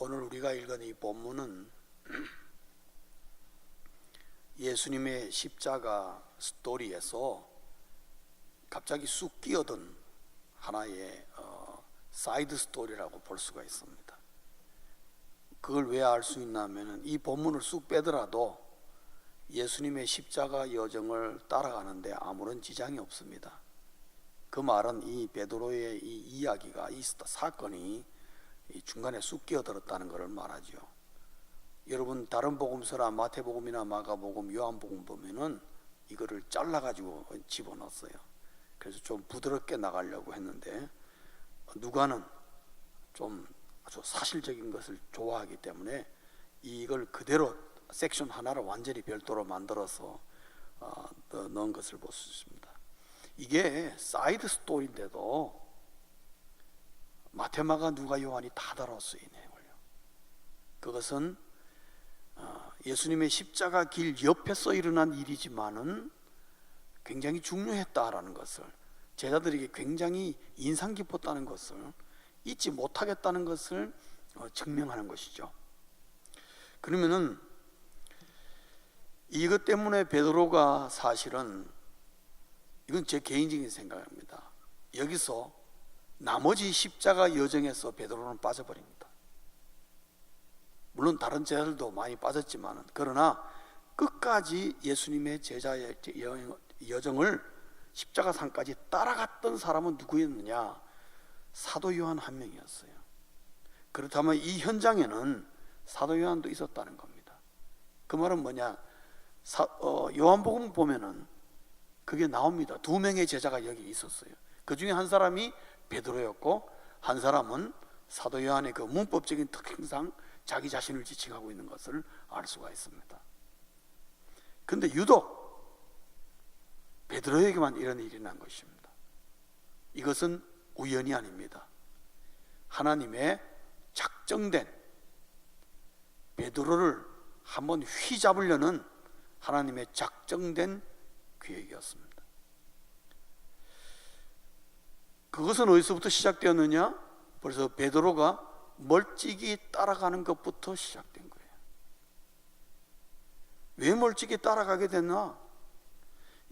오늘 우리가 읽은 이 본문은 예수님의 십자가 스토리에서 갑자기 쑥 끼어든 하나의 사이드 스토리라고 볼 수가 있습니다. 그걸 왜 알 수 있냐면 이 본문을 쑥 빼더라도 예수님의 십자가 여정을 따라가는데 아무런 지장이 없습니다. 그 말은 이 베드로의 이 이야기가, 이 사건이 중간에 쑥 끼어들었다는 것을 말하죠. 여러분 다른 복음서나 마태복음이나 마가복음, 요한복음 보면은 이거를 잘라가지고 집어넣었어요. 그래서 좀 부드럽게 나가려고 했는데 누가는 좀 아주 사실적인 것을 좋아하기 때문에 이걸 그대로 섹션 하나를 완전히 별도로 만들어서 넣은 것을 볼 수 있습니다. 이게 사이드 스토리인데도 마태, 마가, 누가, 요한이 다 다뤘어요, 이 내용을요. 그것은 예수님의 십자가 길 옆에서 일어난 일이지만은 굉장히 중요했다라는 것을, 제자들에게 굉장히 인상 깊었다는 것을, 잊지 못하겠다는 것을 증명하는 것이죠. 그러면은 이것 때문에 베드로가 사실은, 이건 제 개인적인 생각입니다, 여기서 나머지 십자가 여정에서 베드로는 빠져버립니다. 물론 다른 제자들도 많이 빠졌지만, 그러나 끝까지 예수님의 제자의 여정을 십자가상까지 따라갔던 사람은 누구였느냐? 사도 요한 한 명이었어요. 그렇다면 이 현장에는 사도 요한도 있었다는 겁니다. 그 말은 뭐냐? 요한복음 보면은 그게 나옵니다. 2명의 제자가 여기 있었어요. 그 중에 한 사람이 베드로였고, 한 사람은 사도 요한의 그 문법적인 특징상 자기 자신을 지칭하고 있는 것을 알 수가 있습니다. 그런데 유독 베드로에게만 이런 일이 난 것입니다. 이것은 우연이 아닙니다. 하나님의 작정된, 베드로를 한번 휘잡으려는 하나님의 작정된 계획이었습니다. 그것은 어디서부터 시작되었느냐? 벌써 베드로가 멀찍이 따라가는 것부터 시작된 거예요. 왜 멀찍이 따라가게 됐나?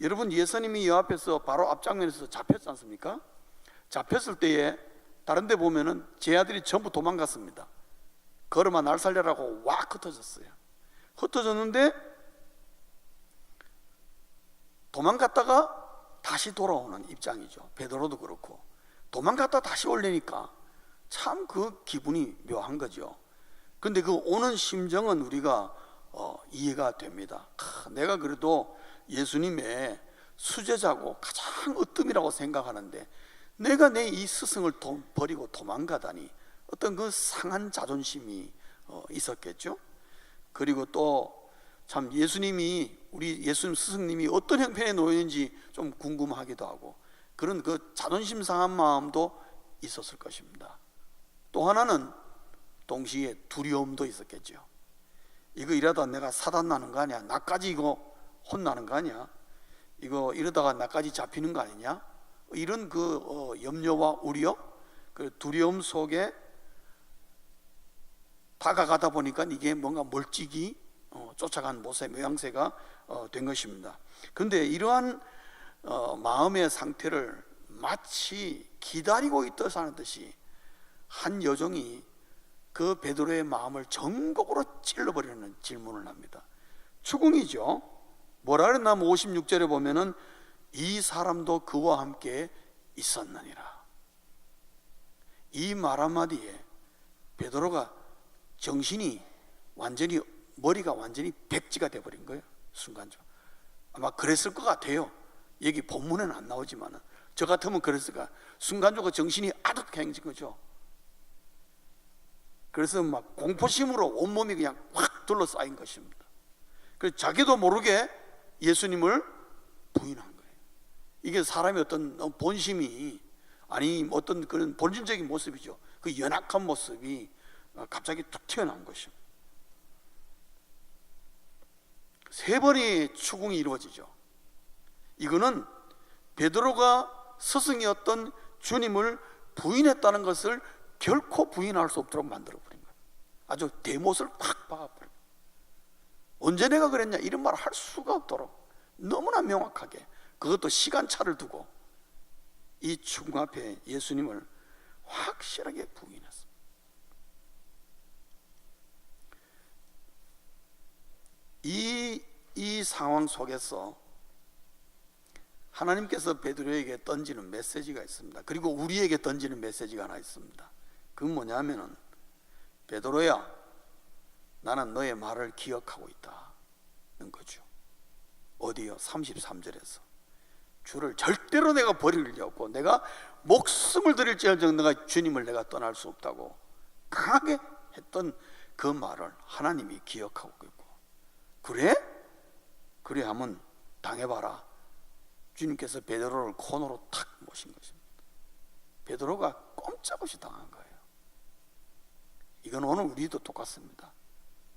여러분, 예수님이 이 앞에서 바로 앞장면에서 잡혔지 않습니까? 잡혔을 때에 다른 데 보면은 제 아들이 전부 도망갔습니다. 걸음아 날 살려라고 왁 흩어졌어요. 흩어졌는데 도망갔다가 다시 돌아오는 입장이죠. 베드로도 그렇고, 도망갔다 다시 올리니까 참 그 기분이 묘한 거죠. 그런데 그 오는 심정은 우리가 이해가 됩니다. 내가 그래도 예수님의 수제자고 가장 으뜸이라고 생각하는데 내가 내 이 스승을 버리고 도망가다니, 어떤 그 상한 자존심이 있었겠죠. 그리고 또 참 예수님이, 우리 예수님 스승님이 어떤 형편에 놓였는지 좀 궁금하기도 하고, 그런 그 자존심 상한 마음도 있었을 것입니다. 또 하나는 동시에 두려움도 있었겠죠. 이거 이러다 내가 사단 나는 거 아니야? 나까지 이거 혼나는 거 아니야? 이거 이러다가 나까지 잡히는 거 아니냐? 이런 그 염려와 우려, 그 두려움 속에 다가가다 보니까 이게 뭔가 멀찍이 쫓아간 모습, 모양새가 된 것입니다. 그런데 이러한 마음의 상태를 마치 기다리고 있듯 듯이 한 여종이 그 베드로의 마음을 전곡으로 찔러버리는 질문을 합니다. 추궁이죠. 뭐라 그랬나? 56절에 보면은 이 사람도 그와 함께 있었느니라. 이 말 한마디에 베드로가 정신이 완전히, 머리가 완전히 백지가 돼버린 거예요. 순간적으로. 아마 그랬을 것 같아요. 여기 본문에는 안 나오지만 저 같으면 그랬을까. 순간적으로 정신이 아득해진 거죠. 그래서 막 공포심으로 온몸이 그냥 확 둘러싸인 것입니다. 그래서 자기도 모르게 예수님을 부인한 거예요. 이게 사람의 어떤 본심이, 아니 어떤 그런 본질적인 모습이죠. 그 연약한 모습이 갑자기 툭 튀어나온 것입니다. 3번의 추궁이 이루어지죠. 이거는 베드로가 스승이었던 주님을 부인했다는 것을 결코 부인할 수 없도록 만들어버린 거예요. 아주 대못을 팍 박아버려. 언제 내가 그랬냐 이런 말 할 수가 없도록 너무나 명확하게, 그것도 시간차를 두고 이 죽음 앞에 예수님을 확실하게 부인했습니다. 이 상황 속에서 하나님께서 베드로에게 던지는 메시지가 있습니다. 그리고 우리에게 던지는 메시지가 하나 있습니다. 그건 뭐냐면은, 베드로야, 나는 너의 말을 기억하고 있다는 거죠. 어디요? 33절에서 주를 절대로 내가 버릴 리 없고 내가 목숨을 드릴지언정 내가 주님을 내가 떠날 수 없다고 강하게 했던 그 말을 하나님이 기억하고 있고, 그래? 그래 하면 당해봐라. 주님께서 베드로를 코너로 탁 모신 것입니다. 베드로가 꼼짝없이 당한 거예요. 이건 오늘 우리도 똑같습니다.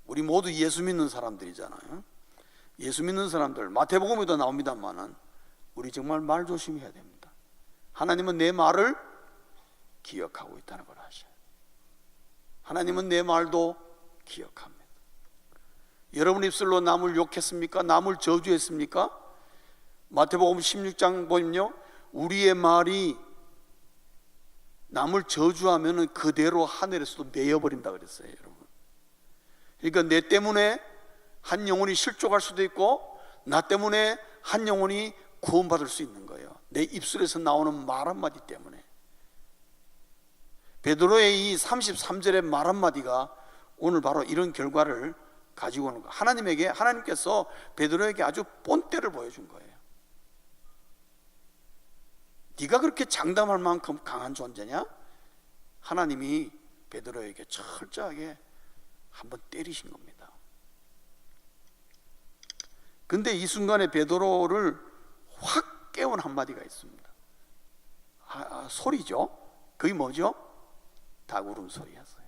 우리 모두 예수 믿는 사람들이잖아요. 예수 믿는 사람들, 마태복음에도 나옵니다만은 우리 정말 말 조심해야 됩니다. 하나님은 내 말을 기억하고 있다는 걸 아셔요. 하나님은 내 말도 기억합니다. 여러분 입술로 남을 욕했습니까? 남을 저주했습니까? 마태복음 16장 보면요, 우리의 말이 남을 저주하면 그대로 하늘에서도 내어버린다 그랬어요, 여러분. 그러니까 내 때문에 한 영혼이 실족할 수도 있고 나 때문에 한 영혼이 구원받을 수 있는 거예요. 내 입술에서 나오는 말 한마디 때문에. 베드로의 이 33절의 말 한마디가 오늘 바로 이런 결과를 가지고 오는 거예요. 하나님께서 베드로에게 아주 본때를 보여준 거예요. 네가 그렇게 장담할 만큼 강한 존재냐? 하나님이 베드로에게 철저하게 한번 때리신 겁니다. 근데 이 순간에 베드로를 확 깨운 한마디가 있습니다. 소리죠. 그게 뭐죠? 닭울음 소리였어요.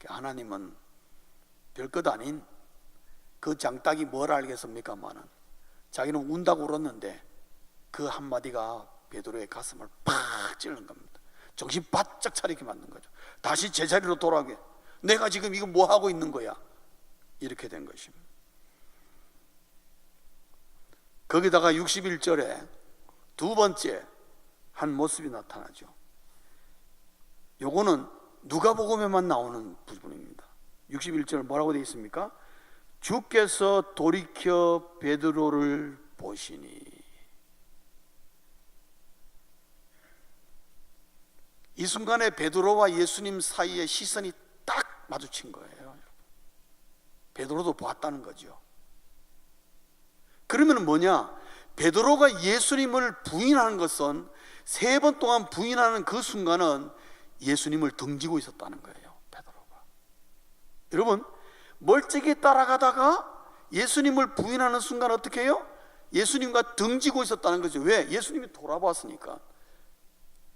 하나님은 별것 아닌 그 장닭이 뭘 알겠습니까마는 자기는 운다고 울었는데 그 한마디가 베드로의 가슴을 팍 찌르는 겁니다. 정신 바짝 차리게 만든 거죠. 다시 제자리로 돌아오게, 내가 지금 이거 뭐 하고 있는 거야, 이렇게 된 것입니다. 거기다가 61절에 두 번째 한 모습이 나타나죠. 요거는 누가복음에만 나오는 부분입니다. 61절 뭐라고 되어 있습니까? 주께서 돌이켜 베드로를 보시니. 이 순간에 베드로와 예수님 사이에 시선이 딱 마주친 거예요. 베드로도 보았다는 거죠. 그러면 뭐냐? 베드로가 예수님을 부인하는 것은 3번 동안 부인하는 그 순간은 예수님을 등지고 있었다는 거예요, 베드로가. 여러분, 멀찍이 따라가다가 예수님을 부인하는 순간 어떻게 해요? 예수님과 등지고 있었다는 거죠. 왜? 예수님이 돌아봤으니까.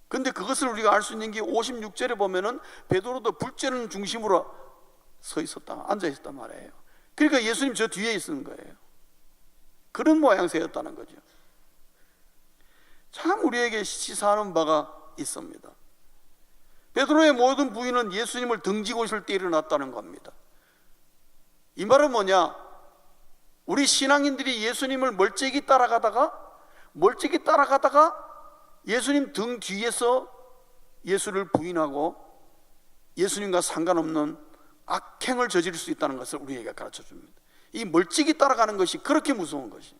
근데 그것을 우리가 알 수 있는 게 56절에 보면은 베드로도 불쬐는 중심으로 서 있었다, 앉아 있었단 말이에요. 그러니까 예수님 저 뒤에 있는 거예요. 그런 모양새였다는 거죠. 참 우리에게 시사하는 바가 있습니다. 베드로의 모든 부인은 예수님을 등지고 있을 때 일어났다는 겁니다. 이 말은 뭐냐? 우리 신앙인들이 예수님을 멀찍이 따라가다가 예수님 등 뒤에서 예수를 부인하고 예수님과 상관없는 악행을 저지를 수 있다는 것을 우리에게 가르쳐 줍니다. 이 멀찍이 따라가는 것이 그렇게 무서운 것이,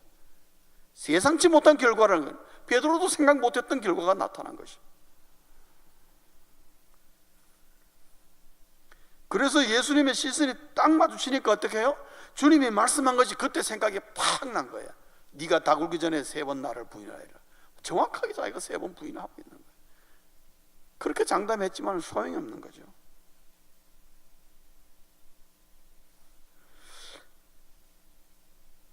예상치 못한 결과라는 건, 베드로도 생각 못했던 결과가 나타난 것이. 그래서 예수님의 시선이 딱 마주치니까 어떻게 해요? 주님이 말씀한 것이 그때 생각이 팍 난 거야. 네가 닭 울기 전에 3번 나를 부인하리라. 정확하게 자기가 3번 부인하고 있는 거예요. 그렇게 장담했지만 소용이 없는 거죠.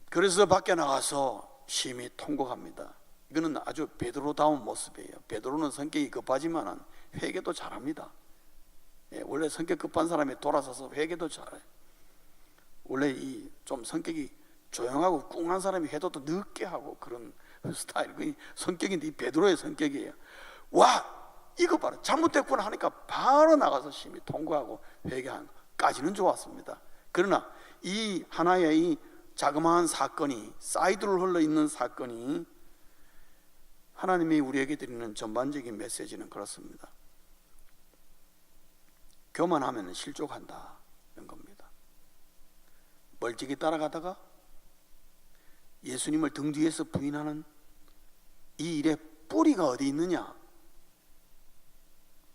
그래서 밖에 나가서 심히 통곡합니다. 이거는 아주 베드로다운 모습이에요. 베드로는 성격이 급하지만 회개도 잘합니다. 원래 성격 급한 사람이 돌아서서 회개도 잘해요. 원래 이 좀 성격이 조용하고 꿍한 사람이 회도도 늦게 하고 그런 스타일, 그 성격인데 이 베드로의 성격이에요. 와, 이거 봐라, 잘못됐구나 하니까 바로 나가서 심히 통곡하고 회개한, 까지는 좋았습니다. 그러나 이 하나의 이 자그마한 사건이, 사이드로 흘러있는 사건이 하나님이 우리에게 드리는 전반적인 메시지는 그렇습니다. 교만하면 실족한다, 이런 겁니다. 멀찍이 따라가다가 예수님을 등 뒤에서 부인하는 이 일의 뿌리가 어디 있느냐?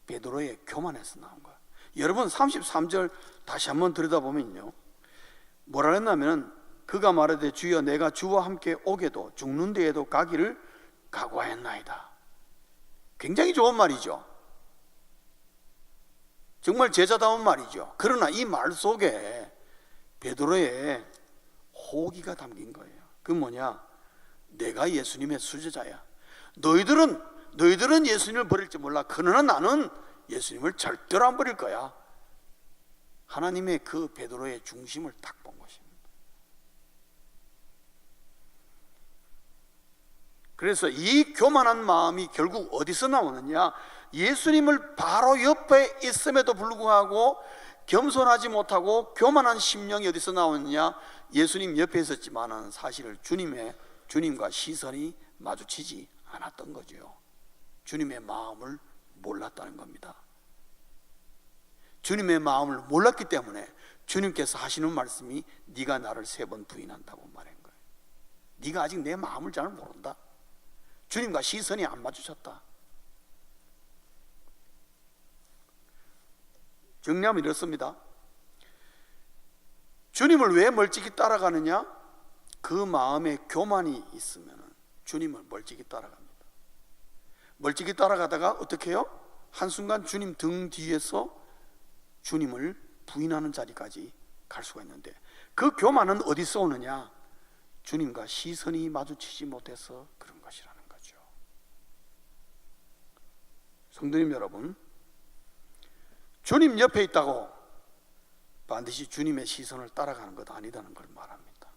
베드로의 교만에서 나온 거예요. 여러분 33절 다시 한번 들여다보면요, 뭐라 했냐면 그가 말하되 주여 내가 주와 함께 오게도 죽는 데에도 가기를 각오하였나이다. 굉장히 좋은 말이죠. 정말 제자다운 말이죠. 그러나 이 말 속에 베드로의 호기가 담긴 거예요. 그 뭐냐? 내가 예수님의 수제자야. 너희들은 예수님을 버릴지 몰라. 그러나 나는 예수님을 절대로 안 버릴 거야. 하나님의 그 베드로의 중심을 딱 본 것입니다. 그래서 이 교만한 마음이 결국 어디서 나오느냐? 예수님을 바로 옆에 있음에도 불구하고 겸손하지 못하고 교만한 심령이 어디서 나오느냐? 예수님 옆에 있었지만은 사실 주님과 시선이 마주치지 않았던 거죠. 주님의 마음을 몰랐다는 겁니다. 주님의 마음을 몰랐기 때문에 주님께서 하시는 말씀이 네가 나를 3번 부인한다고 말한 거예요. 네가 아직 내 마음을 잘 모른다. 주님과 시선이 안 마주쳤다. 정리하면 이렇습니다. 주님을 왜 멀찍이 따라가느냐? 그 마음에 교만이 있으면 주님을 멀찍이 따라갑니다. 멀찍이 따라가다가 어떻게 해요? 한순간 주님 등 뒤에서 주님을 부인하는 자리까지 갈 수가 있는데, 그 교만은 어디서 오느냐? 주님과 시선이 마주치지 못해서 그런 것이라는 거죠. 성도님 여러분, 주님 옆에 있다고 반드시 주님의 시선을 따라가는 것 아니다는 걸 말합니다.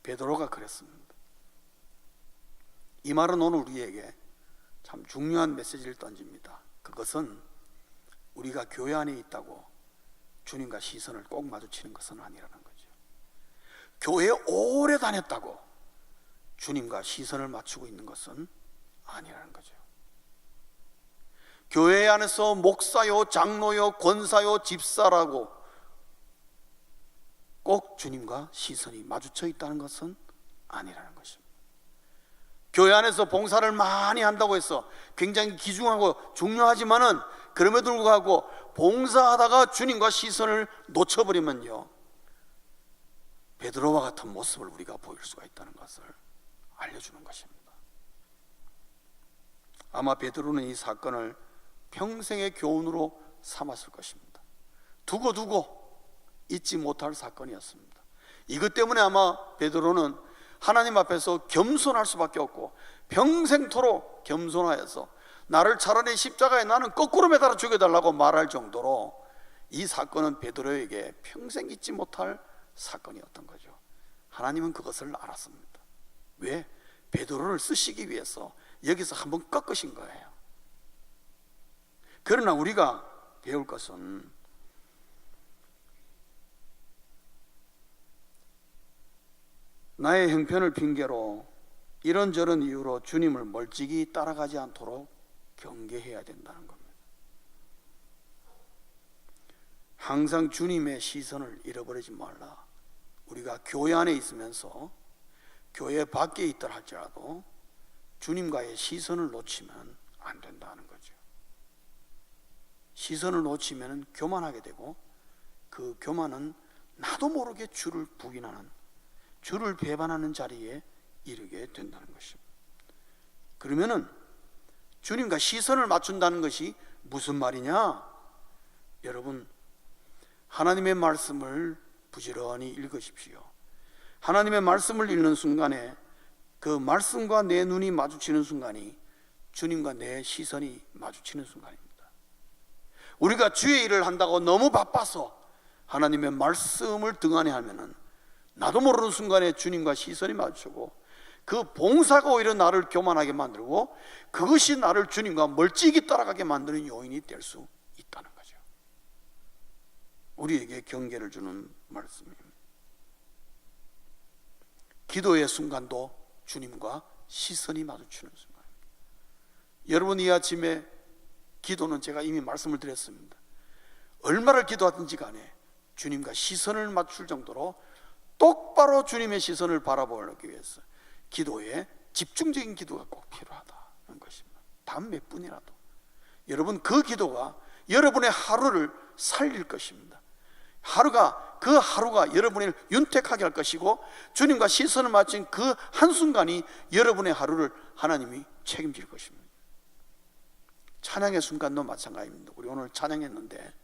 베드로가 그랬습니다. 이 말은 오늘 우리에게 참 중요한 메시지를 던집니다. 그것은 우리가 교회 안에 있다고 주님과 시선을 꼭 마주치는 것은 아니라는 거죠. 교회에 오래 다녔다고 주님과 시선을 맞추고 있는 것은 아니라는 거죠. 교회 안에서 목사요, 장로요, 권사요, 집사라고 꼭 주님과 시선이 마주쳐 있다는 것은 아니라는 것입니다. 교회 안에서 봉사를 많이 한다고 해서 굉장히 귀중하고 중요하지만은 그럼에도 불구하고 봉사하다가 주님과 시선을 놓쳐버리면요, 베드로와 같은 모습을 우리가 보일 수가 있다는 것을 알려주는 것입니다. 아마 베드로는 이 사건을 평생의 교훈으로 삼았을 것입니다. 두고 잊지 못할 사건이었습니다. 이것 때문에 아마 베드로는 하나님 앞에서 겸손할 수밖에 없고 평생토록 겸손하여서 나를 차라리 십자가에 나는 거꾸로 매달아 죽여달라고 말할 정도로 이 사건은 베드로에게 평생 잊지 못할 사건이었던 거죠. 하나님은 그것을 알았습니다. 왜? 베드로를 쓰시기 위해서 여기서 한번 꺾으신 거예요. 그러나 우리가 배울 것은 나의 형편을 핑계로 이런저런 이유로 주님을 멀찍이 따라가지 않도록 경계해야 된다는 겁니다. 항상 주님의 시선을 잃어버리지 말라. 우리가 교회 안에 있으면서 교회 밖에 있더라 할지라도 주님과의 시선을 놓치면 안 된다는 거죠. 시선을 놓치면 교만하게 되고 그 교만은 나도 모르게 주를 부인하는, 주를 배반하는 자리에 이르게 된다는 것입니다. 그러면은 주님과 시선을 맞춘다는 것이 무슨 말이냐? 여러분, 하나님의 말씀을 부지런히 읽으십시오. 하나님의 말씀을 읽는 순간에 그 말씀과 내 눈이 마주치는 순간이 주님과 내 시선이 마주치는 순간입니다. 우리가 주의 일을 한다고 너무 바빠서 하나님의 말씀을 등한히 하면은 나도 모르는 순간에 주님과 시선이 마주치고 그 봉사가 오히려 나를 교만하게 만들고 그것이 나를 주님과 멀찍이 따라가게 만드는 요인이 될 수 있다는 거죠. 우리에게 경계를 주는 말씀입니다. 기도의 순간도 주님과 시선이 마주치는 순간입니다. 여러분, 이 아침에 기도는 제가 이미 말씀을 드렸습니다. 얼마를 기도하든지 간에 주님과 시선을 맞출 정도로 똑바로 주님의 시선을 바라보기 위해서 기도에 집중적인 기도가 꼭 필요하다는 것입니다. 단 몇 분이라도 여러분, 그 기도가 여러분의 하루를 살릴 것입니다. 그 하루가 여러분을 윤택하게 할 것이고, 주님과 시선을 맞춘 그 한순간이 여러분의 하루를 하나님이 책임질 것입니다. 찬양의 순간도 마찬가지입니다. 우리 오늘 찬양했는데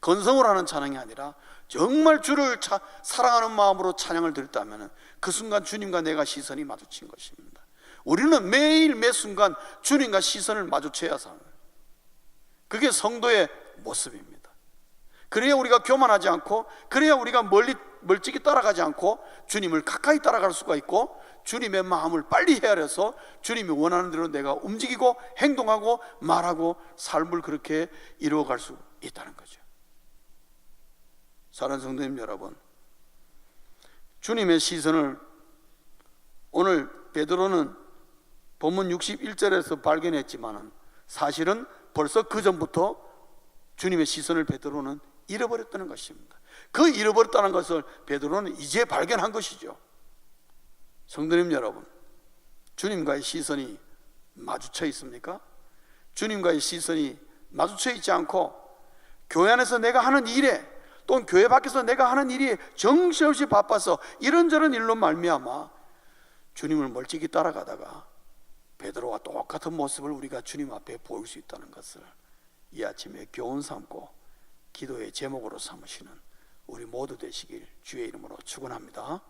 건성으로 하는 찬양이 아니라 정말 주를 사랑하는 마음으로 찬양을 드렸다면 그 순간 주님과 내가 시선이 마주친 것입니다. 우리는 매일 매 순간 주님과 시선을 마주쳐야 삽니다. 그게 성도의 모습입니다. 그래야 우리가 교만하지 않고, 그래야 우리가 멀찍이 따라가지 않고 주님을 가까이 따라갈 수가 있고, 주님의 마음을 빨리 헤아려서 주님이 원하는 대로 내가 움직이고 행동하고 말하고 삶을 그렇게 이루어갈 수 있다는 거죠. 사랑하는 성도님 여러분, 주님의 시선을 오늘 베드로는 본문 61절에서 발견했지만 사실은 벌써 그 전부터 주님의 시선을 베드로는 잃어버렸다는 것입니다. 그 잃어버렸다는 것을 베드로는 이제 발견한 것이죠. 성도님 여러분, 주님과의 시선이 마주쳐 있습니까? 주님과의 시선이 마주쳐 있지 않고 교회 안에서 내가 하는 일에, 또는 교회 밖에서 내가 하는 일이 정신없이 바빠서 이런저런 일로 말미암아 주님을 멀찍이 따라가다가 베드로와 똑같은 모습을 우리가 주님 앞에 보일 수 있다는 것을 이 아침에 교훈 삼고 기도의 제목으로 삼으시는 우리 모두 되시길 주의 이름으로 축원합니다.